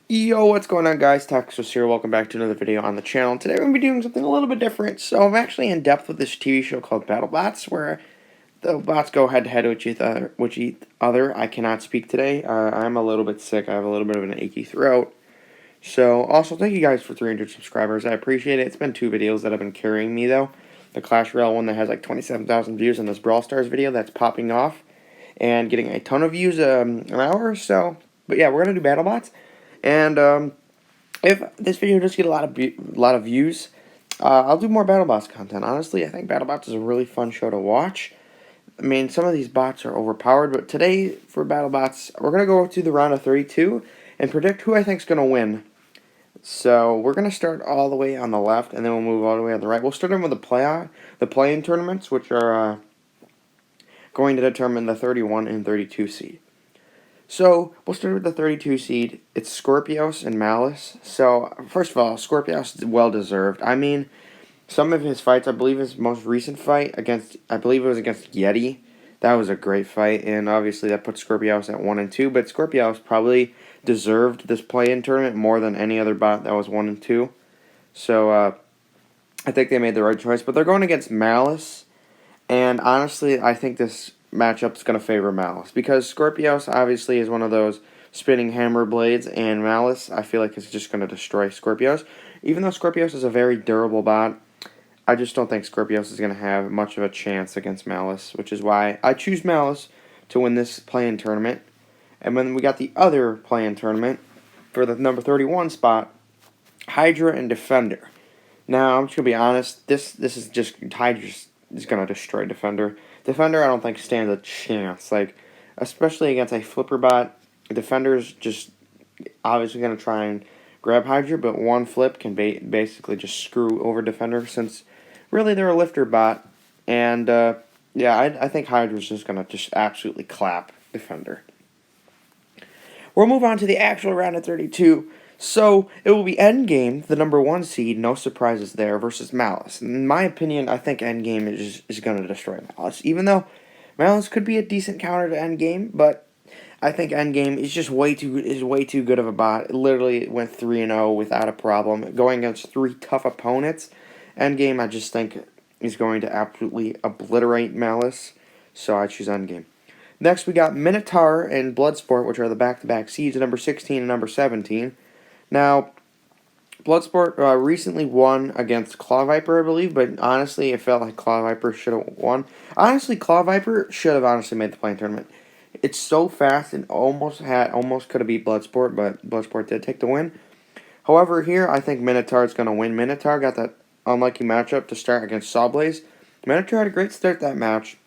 Yo, what's going on, guys? Texas here. Welcome back to another video on the channel. Today we're going to be doing something a little bit different. So I'm actually in depth with this TV show called Battlebots, where the bots go head-to-head with each other. I cannot speak today. I'm a little bit sick. I have a little bit of an achy throat. So, also, thank you guys for 300 subscribers. I appreciate it. It's been 2 videos that have been carrying me, though. The Clash Royale one that has like 27,000 views, and this Brawl Stars video that's popping off and getting a ton of views an hour or so. But yeah, we're going to do Battlebots. And if this video does get a lot of views, I'll do more BattleBots content. Honestly, I think BattleBots is a really fun show to watch. I mean, some of these bots are overpowered, but today for BattleBots, we're gonna go through the round of 32 and predict who I think's gonna win. So we're gonna start all the way on the left, and then we'll move all the way on the right. We'll start in with the play-in tournaments, which are going to determine the 31 and 32 seed. So, we'll start with the 32 seed. It's Scorpios and Malice. So, first of all, Scorpios is well-deserved. I mean, some of his fights, I believe his most recent fight I believe it was against Yeti. That was a great fight, and obviously that puts Scorpios at 1 and 2. But Scorpios probably deserved this play-in tournament more than any other bot that was 1 and 2. So, I think they made the right choice. But they're going against Malice, and honestly, I think this matchup is going to favor Malice, because Scorpios obviously is one of those spinning hammer blades, and Malice, I feel like, is just going to destroy Scorpios. Even though Scorpios is a very durable bot, I just don't think Scorpios is going to have much of a chance against Malice, which is why I choose Malice to win this play-in tournament. And then we got the other play-in tournament for the number 31 spot, Hydra and Defender. Now, I'm just going to be honest, this is just, Hydra is going to destroy Defender. Defender, I don't think, stands a chance. Like, especially against a flipper bot, Defender's just obviously going to try and grab Hydra, but one flip can basically just screw over Defender, since really they're a lifter bot. And, yeah, I think Hydra's just going to just absolutely clap Defender. We'll move on to the actual round of 32. So, it will be Endgame, the number 1 seed, no surprises there, versus Malice. In my opinion, I think Endgame is going to destroy Malice. Even though Malice could be a decent counter to Endgame, but I think Endgame is just way too good of a bot. It literally went 3-0 without a problem. Going against 3 tough opponents, Endgame I just think is going to absolutely obliterate Malice, so I choose Endgame. Next, we got Minotaur and Bloodsport, which are the back-to-back seeds, number 16 and number 17. Now, Bloodsport recently won against Claw Viper, I believe, but honestly, it felt like Claw Viper should have won. Honestly, Claw Viper should have honestly made the play-in tournament. It's so fast and almost could have beat Bloodsport, but Bloodsport did take the win. However, here, I think Minotaur is going to win. Minotaur got that unlucky matchup to start against Sawblaze. Minotaur had a great start that match,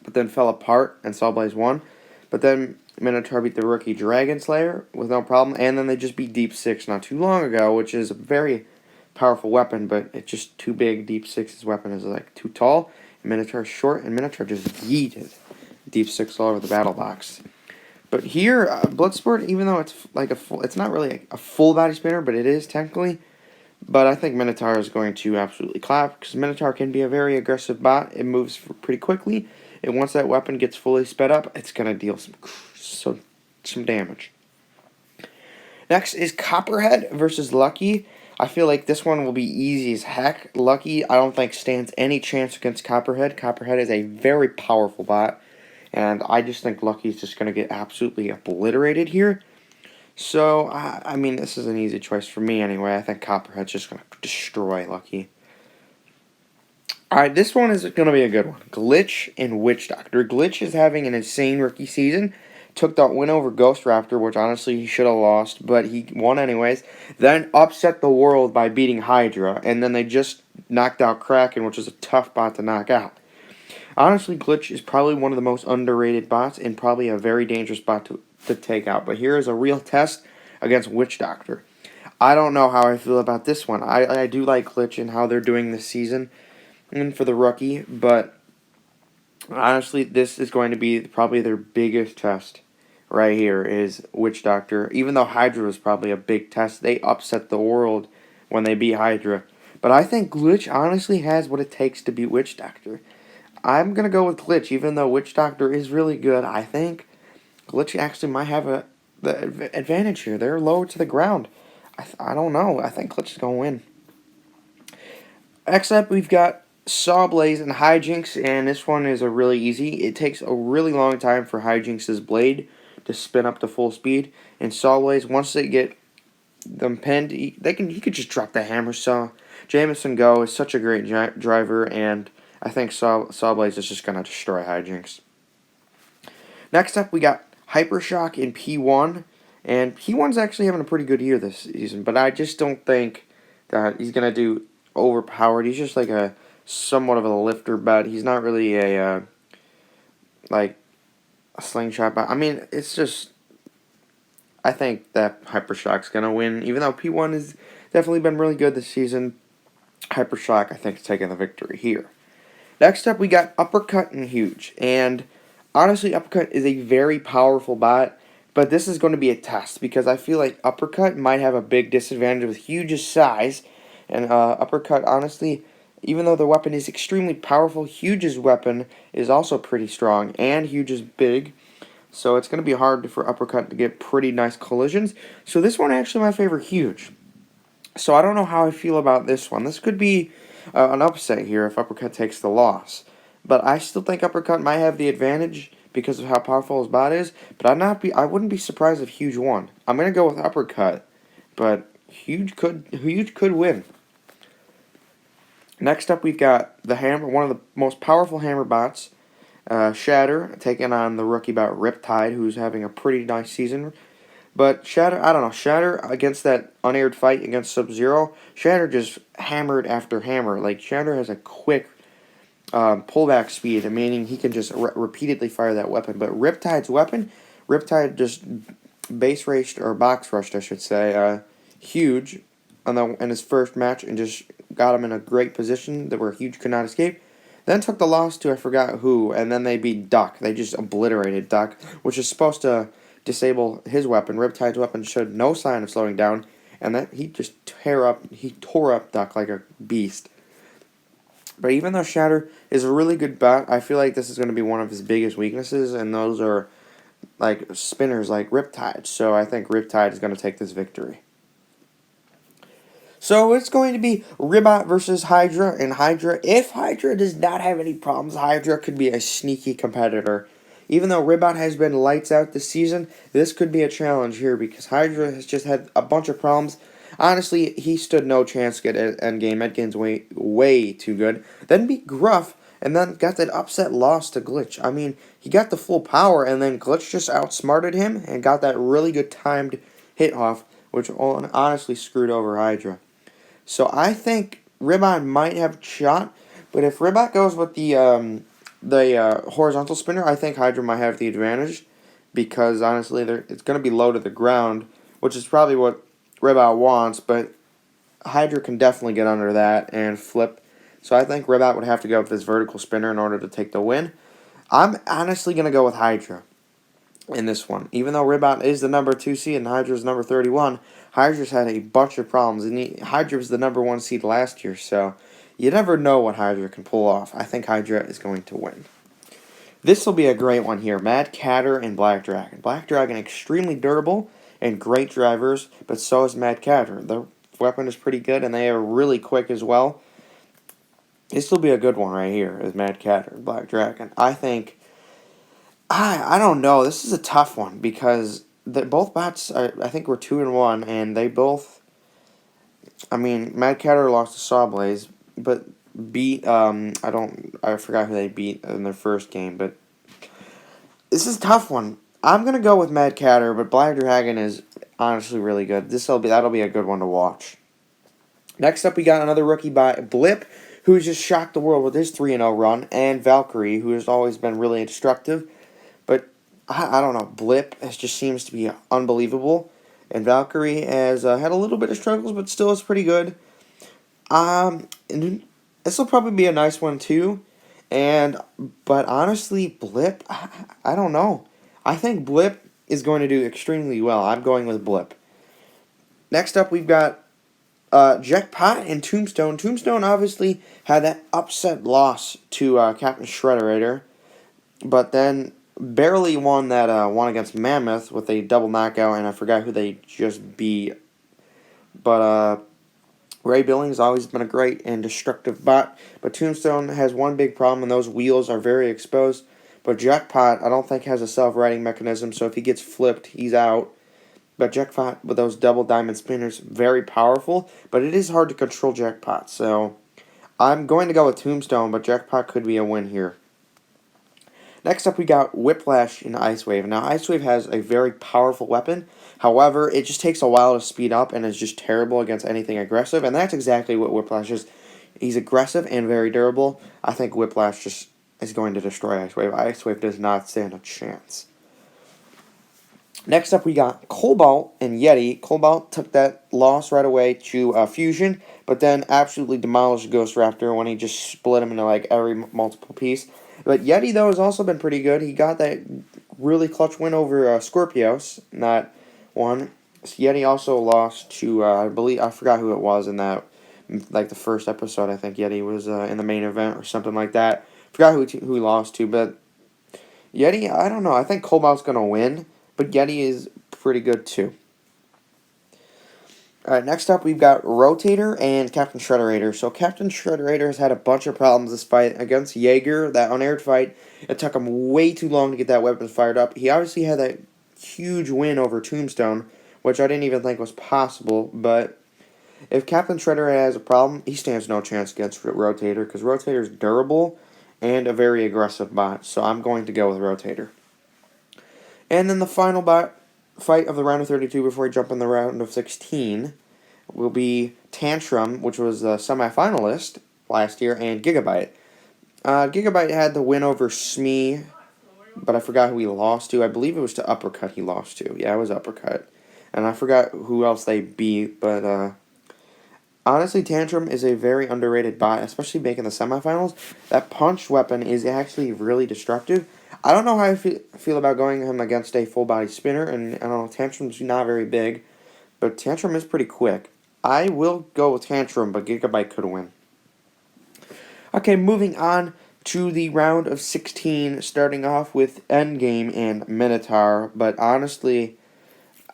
but then fell apart, and Sawblaze won. But then Minotaur beat the rookie Dragon Slayer with no problem, and then they just beat Deep Six not too long ago, which is a very powerful weapon, but it's just too big. Deep Six's weapon is like too tall, and Minotaur's short, and Minotaur just yeeted Deep Six all over the battle box. But here, Bloodsport, even though it's like it's not really a full body spinner, but it is technically. But I think Minotaur is going to absolutely clap, because Minotaur can be a very aggressive bot. It moves pretty quickly, and once that weapon gets fully sped up, it's going to deal some damage. Next is Copperhead versus Lucky. I feel like this one will be easy as heck. Lucky, I don't think, stands any chance against Copperhead. Copperhead is a very powerful bot, and I just think Lucky's just going to get absolutely obliterated here. So, I mean, this is an easy choice for me anyway. I think Copperhead's just going to destroy Lucky. Alright, this one is going to be a good one. Glitch and Witch Doctor. Glitch is having an insane rookie season. Took that win over Ghost Raptor, which honestly he should have lost, but he won anyways. Then upset the world by beating Hydra, and then they just knocked out Kraken, which is a tough bot to knock out. Honestly, Glitch is probably one of the most underrated bots, and probably a very dangerous bot to take out. But here is a real test against Witch Doctor. I don't know how I feel about this one. I do like Glitch and how they're doing this season and for the rookie, but honestly, this is going to be probably their biggest test right here is Witch Doctor. Even though Hydra was probably a big test, they upset the world when they beat Hydra. But I think Glitch honestly has what it takes to beat Witch Doctor. I'm going to go with Glitch, even though Witch Doctor is really good. I think Glitch actually might have the advantage here. They're low to the ground. I don't know. I think Glitch is going to win. Next up, we've got Sawblaze and Hijinks, and this one is a really easy. It takes a really long time for Hijinks' blade to spin up to full speed, and Sawblaze, once they get them pinned, he could just drop the hammer saw. Jameson Go is such a great driver, and I think Sawblaze is just going to destroy Hijinks. Next up, we got Hypershock in P1, and P1's actually having a pretty good year this season, but I just don't think that he's going to do overpowered. He's just like a somewhat of a lifter bet. He's not really a like a slingshot bet. I mean, it's just I think that Hypershock's gonna win, even though P1 has definitely been really good this season. Hypershock, I think, is taking the victory here. Next up, we got Uppercut and Huge, and honestly, Uppercut is a very powerful bot. But this is going to be a test because I feel like Uppercut might have a big disadvantage with Huge's size. And Uppercut, honestly, even though the weapon is extremely powerful, Huge's weapon is also pretty strong. And Huge is big. So it's going to be hard for Uppercut to get pretty nice collisions. So this one actually my favorite, Huge. So I don't know how I feel about this one. This could be an upset here if Uppercut takes the loss. But I still think Uppercut might have the advantage because of how powerful his bot is, but I wouldn't be surprised if Huge won. I'm gonna go with Uppercut, but Huge could win. Next up, we've got the hammer, one of the most powerful hammer bots, Shatter, taking on the rookie bot Riptide, who's having a pretty nice season. But Shatter, I don't know, Shatter against that unaired fight against Sub-Zero, Shatter just hammered after hammer. Like Shatter has a quick pullback speed, meaning he can just repeatedly fire that weapon. But Riptide's weapon, Riptide just base raced, or box rushed, I should say, Huge in his first match and just got him in a great position where Huge could not escape. Then took the loss to I forgot who, and then they beat Duck. They just obliterated Duck, which is supposed to disable his weapon. Riptide's weapon showed no sign of slowing down, and then he tore up Duck like a beast. But even though Shatter is a really good bot, I feel like this is going to be one of his biggest weaknesses, and those are like spinners like Riptide. So I think Riptide is going to take this victory. So it's going to be Ribot versus Hydra, and Hydra, if Hydra does not have any problems, Hydra could be a sneaky competitor. Even though Ribot has been lights out this season, this could be a challenge here because Hydra has just had a bunch of problems. Honestly, he stood no chance to get Endgame. Endgame's way too good. Then beat Gruff, and then got that upset loss to Glitch. I mean, he got the full power, and then Glitch just outsmarted him and got that really good timed hit off, which honestly screwed over Hydra. So I think Ribot might have a shot, but if Ribot goes with the horizontal spinner, I think Hydra might have the advantage because honestly, it's going to be low to the ground, which is probably what Ribot wants, but Hydra can definitely get under that and flip. So I think Ribot would have to go with this vertical spinner in order to take the win. I'm honestly going to go with Hydra in this one. Even though Ribot is the number 2 seed and Hydra is number 31, Hydra's had a bunch of problems. And Hydra was the number 1 seed last year, so you never know what Hydra can pull off. I think Hydra is going to win. This will be a great one here. MadCat and Black Dragon. Black Dragon extremely durable and great drivers, but so is MadCat. The weapon is pretty good, and they are really quick as well. This will be a good one right here, is MadCat and Black Dragon. I think, I don't know. This is a tough one because both bots, I think, were 2-1, and they both, I mean, MadCat lost to Sawblaze, but beat, I forgot who they beat in their first game, but this is a tough one. I'm going to go with MadCat, but Black Dragon is honestly really good. That'll be a good one to watch. Next up, we got another rookie by Blip, who just shocked the world with his 3-0 run, and Valkyrie, who has always been really destructive. But I don't know, Blip just seems to be unbelievable, and Valkyrie has had a little bit of struggles, but still is pretty good. And this will probably be a nice one too. But honestly, Blip, I don't know. I think Blip is going to do extremely well. I'm going with Blip. Next up, we've got Jackpot and Tombstone. Tombstone obviously had that upset loss to Captain Shredderator. But then barely won that one against Mammoth with a double knockout, and I forgot who they just beat. But Ray Billings always been a great and destructive bot, but Tombstone has one big problem, and those wheels are very exposed. But Jackpot, I don't think has a self-righting mechanism, so if he gets flipped, he's out. But Jackpot with those double diamond spinners, very powerful, but it is hard to control Jackpot, so I'm going to go with Tombstone, but Jackpot could be a win here. Next up, we got Whiplash in Ice Wave. Now, Ice Wave has a very powerful weapon. However, it just takes a while to speed up and is just terrible against anything aggressive. And that's exactly what Whiplash is. He's aggressive and very durable. I think Whiplash just is going to destroy Ice Wave. Ice Wave does not stand a chance. Next up, we got Cobalt and Yeti. Cobalt took that loss right away to Fusion, but then absolutely demolished Ghost Raptor when he just split him into like every multiple piece. But Yeti, though, has also been pretty good. He got that really clutch win over Scorpios in that one. Yeti also lost to, I forgot who it was in that, like the first episode. I think Yeti was in the main event or something like that. Forgot who he lost to, but Yeti, I don't know. I think Cobalt's going to win, but Yeti is pretty good too. Alright, next up we've got Rotator and Captain Shredderator. So Captain Shredderator has had a bunch of problems this fight against Jaeger, that unaired fight. It took him way too long to get that weapon fired up. He obviously had that huge win over Tombstone, which I didn't even think was possible, but if Captain Shredder has a problem, he stands no chance against Rotator, because Rotator is durable and a very aggressive bot, so I'm going to go with Rotator. And then the final fight of the round of 32 before we jump in the round of 16 will be Tantrum, which was the semifinalist last year, and Gigabyte. Gigabyte had the win over Smee, but I forgot who he lost to. I believe it was to Uppercut he lost to. Yeah, it was Uppercut. And I forgot who else they beat, but honestly, Tantrum is a very underrated bot, especially making the semifinals. That punch weapon is actually really destructive. I don't know how I feel about going him against a full body spinner, and I don't know, Tantrum's not very big, but Tantrum is pretty quick. I will go with Tantrum, but Gigabyte could win. Okay, moving on to the round of 16, starting off with Endgame and Minotaur, but honestly,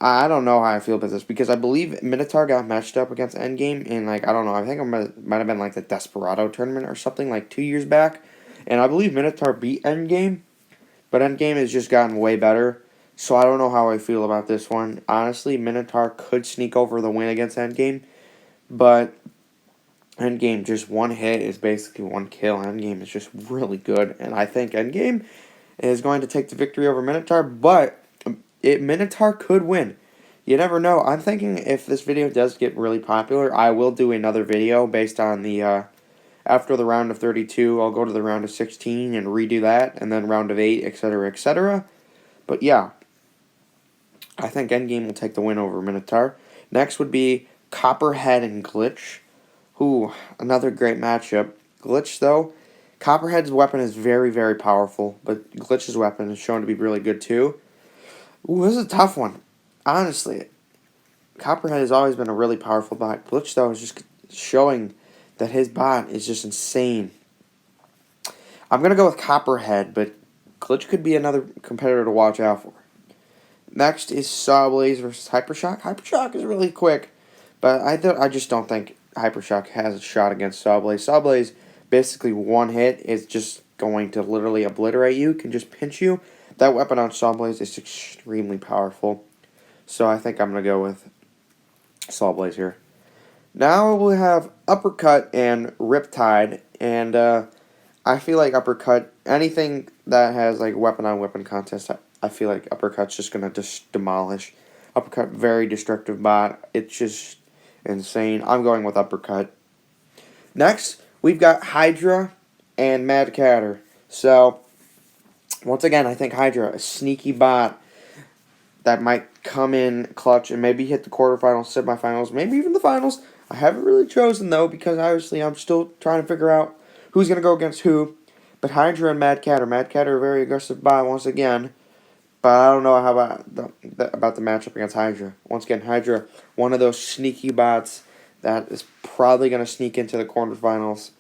I don't know how I feel about this, because I believe Minotaur got matched up against Endgame in, like, I don't know, I think it might have been, like, the Desperado tournament or something, like, 2 years back, and I believe Minotaur beat Endgame, but Endgame has just gotten way better, so I don't know how I feel about this one. Honestly, Minotaur could sneak over the win against Endgame, but Endgame, just one hit is basically one kill. Endgame is just really good, and I think Endgame is going to take the victory over Minotaur, but Minotaur could win. You never know. I'm thinking if this video does get really popular, I will do another video based on the after the round of 32, I'll go to the round of 16 and redo that, and then round of 8, etc., etc. But yeah, I think Endgame will take the win over Minotaur. Next would be Copperhead and Glitch. Ooh, another great matchup. Glitch, though, Copperhead's weapon is very, very powerful, but Glitch's weapon is shown to be really good too. Ooh, this is a tough one. Honestly, Copperhead has always been a really powerful bot. Glitch, though, is just showing that his bot is just insane. I'm going to go with Copperhead, but Glitch could be another competitor to watch out for. Next is Sawblaze versus Hypershock. Hypershock is really quick, but I just don't think Hypershock has a shot against Sawblaze. Sawblaze, basically one hit, is just going to literally obliterate you, can just pinch you. That weapon on Sawblaze is extremely powerful, so I think I'm going to go with Sawblaze here. Now we have Uppercut and Riptide, and I feel like Uppercut, anything that has like weapon-on-weapon contest, I feel like Uppercut's just going to just demolish. Uppercut, very destructive bot. It's just insane. I'm going with Uppercut. Next, we've got Hydra and MadCat. So, once again, I think Hydra, a sneaky bot that might come in clutch and maybe hit the quarterfinals, semifinals, maybe even the finals. I haven't really chosen, though, because obviously I'm still trying to figure out who's going to go against who. But Hydra and MadCat are a very aggressive bot once again. But I don't know how about the matchup against Hydra. Once again, Hydra, one of those sneaky bots that is probably going to sneak into the quarterfinals.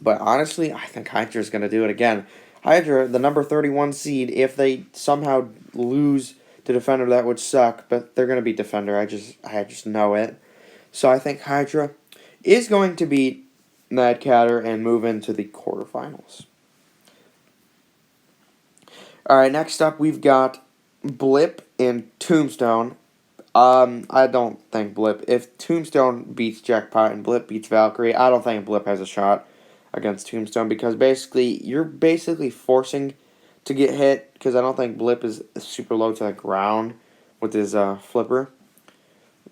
But honestly, I think Hydra is going to do it again. Hydra, the number 31 seed, if they somehow lose to Defender, that would suck, but they're going to beat Defender. I just know it. So I think Hydra is going to beat MadCat and move into the quarterfinals. Alright, next up we've got Blip and Tombstone. I don't think Blip. If Tombstone beats Jackpot and Blip beats Valkyrie, I don't think Blip has a shot against Tombstone because you're basically forcing to get hit because I don't think Blip is super low to the ground with his flipper.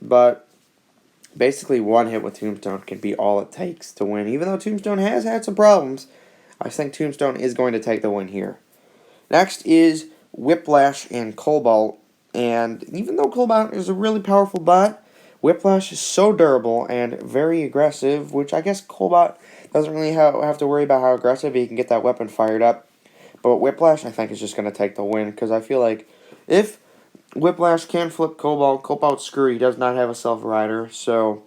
But basically one hit with Tombstone can be all it takes to win. Even though Tombstone has had some problems, I think Tombstone is going to take the win here. Next is Whiplash and Cobalt. And even though Cobalt is a really powerful bot, Whiplash is so durable and very aggressive, which I guess Cobalt doesn't really have to worry about how aggressive he can get that weapon fired up. But Whiplash, I think, is just going to take the win, because I feel like if Whiplash can flip Cobalt, Cobalt's screwed. He does not have a self-rider, so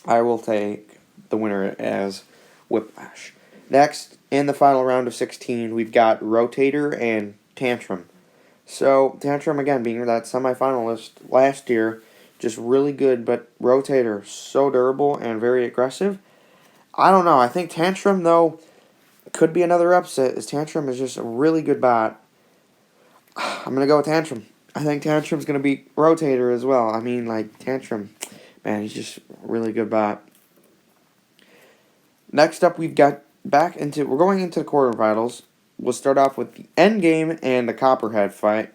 I will take the winner as Whiplash. Next, in the final round of 16, we've got Rotator and Tantrum. So, Tantrum, again, being that semifinalist last year, just really good, but Rotator, so durable and very aggressive. I don't know. I think Tantrum, though, could be another upset, as Tantrum is just a really good bot. I'm going to go with Tantrum. I think Tantrum's going to beat Rotator as well. I mean, like, Tantrum, man, he's just a really good bot. Next up, we're going into the quarterfinals. We'll start off with the Endgame and the Copperhead fight.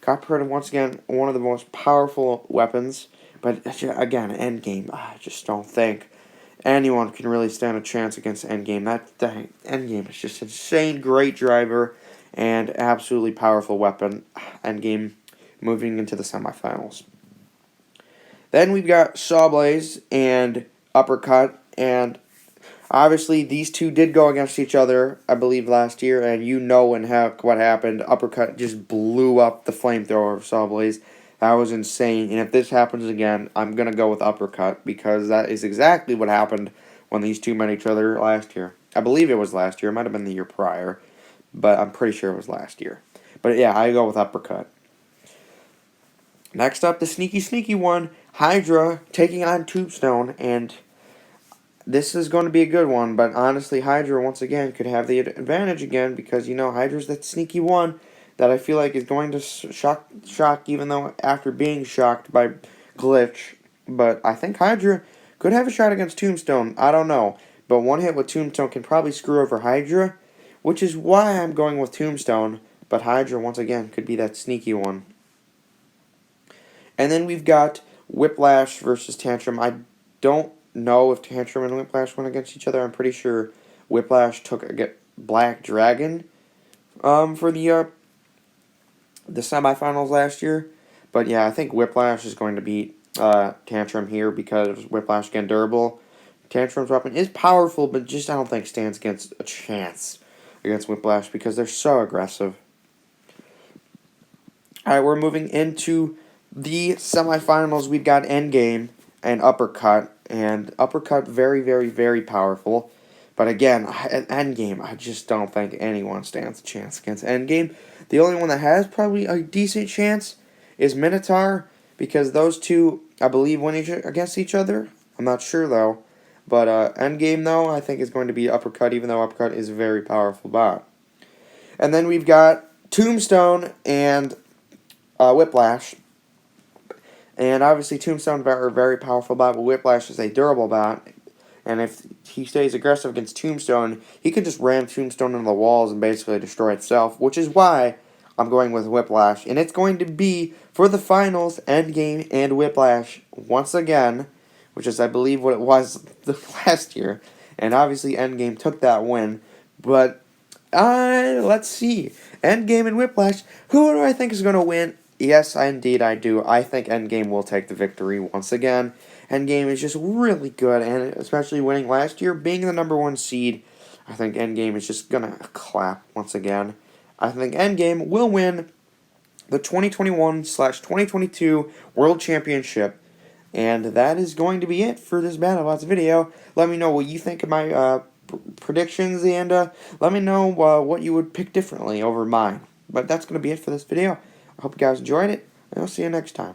Copperhead, once again, one of the most powerful weapons. But, again, Endgame, I just don't think anyone can really stand a chance against Endgame. That Endgame is just insane, great driver, and absolutely powerful weapon. Endgame moving into the semifinals. Then we've got Sawblaze and Uppercut, and obviously, these two did go against each other, I believe, last year, and you know what happened. Uppercut just blew up the flamethrower of Sawblaze. That was insane, and if this happens again, I'm going to go with Uppercut, because that is exactly what happened when these two met each other last year. I believe it was last year. It might have been the year prior, but I'm pretty sure it was last year. But yeah, I go with Uppercut. Next up, the sneaky one, Hydra taking on Tombstone, and this is going to be a good one, but honestly, Hydra, once again, could have the advantage again, because, Hydra's that sneaky one that I feel like is going to shock, even though after being shocked by Glitch. But I think Hydra could have a shot against Tombstone. I don't know. But one hit with Tombstone can probably screw over Hydra, which is why I'm going with Tombstone. But Hydra, once again, could be that sneaky one. And then we've got Whiplash versus Tantrum. I don't know if Tantrum and Whiplash went against each other. I'm pretty sure Whiplash took a Black Dragon for the semifinals last year. But yeah, I think Whiplash is going to beat Tantrum here, because Whiplash, again, durable. Tantrum's weapon is powerful, but just I don't think stands against a chance against Whiplash, because they're so aggressive. Alright, we're moving into the semifinals. We've got Endgame and Uppercut. And Uppercut, very, very, very powerful. But again, Endgame, I just don't think anyone stands a chance against Endgame. The only one that has probably a decent chance is Minotaur, because those two, I believe, went against each other. I'm not sure, though. But Endgame, though, I think is going to be Uppercut, even though Uppercut is a very powerful bot. And then we've got Tombstone and Whiplash. And obviously, Tombstone are a very powerful bot, but Whiplash is a durable bot. And if he stays aggressive against Tombstone, he could just ram Tombstone into the walls and basically destroy itself, which is why I'm going with Whiplash. And it's going to be, for the finals, Endgame and Whiplash once again, which is, I believe, what it was last year. And obviously, Endgame took that win. But, let's see. Endgame and Whiplash, who do I think is going to win? Yes, indeed I do. I think Endgame will take the victory once again. Endgame is just really good, and especially winning last year, being the number 1 seed, I think Endgame is just going to clap once again. I think Endgame will win the 2021/2022 World Championship, and that is going to be it for this Battlebots video. Let me know what you think of my predictions, and let me know what you would pick differently over mine. But that's going to be it for this video. I hope you guys enjoyed it, and I'll see you next time.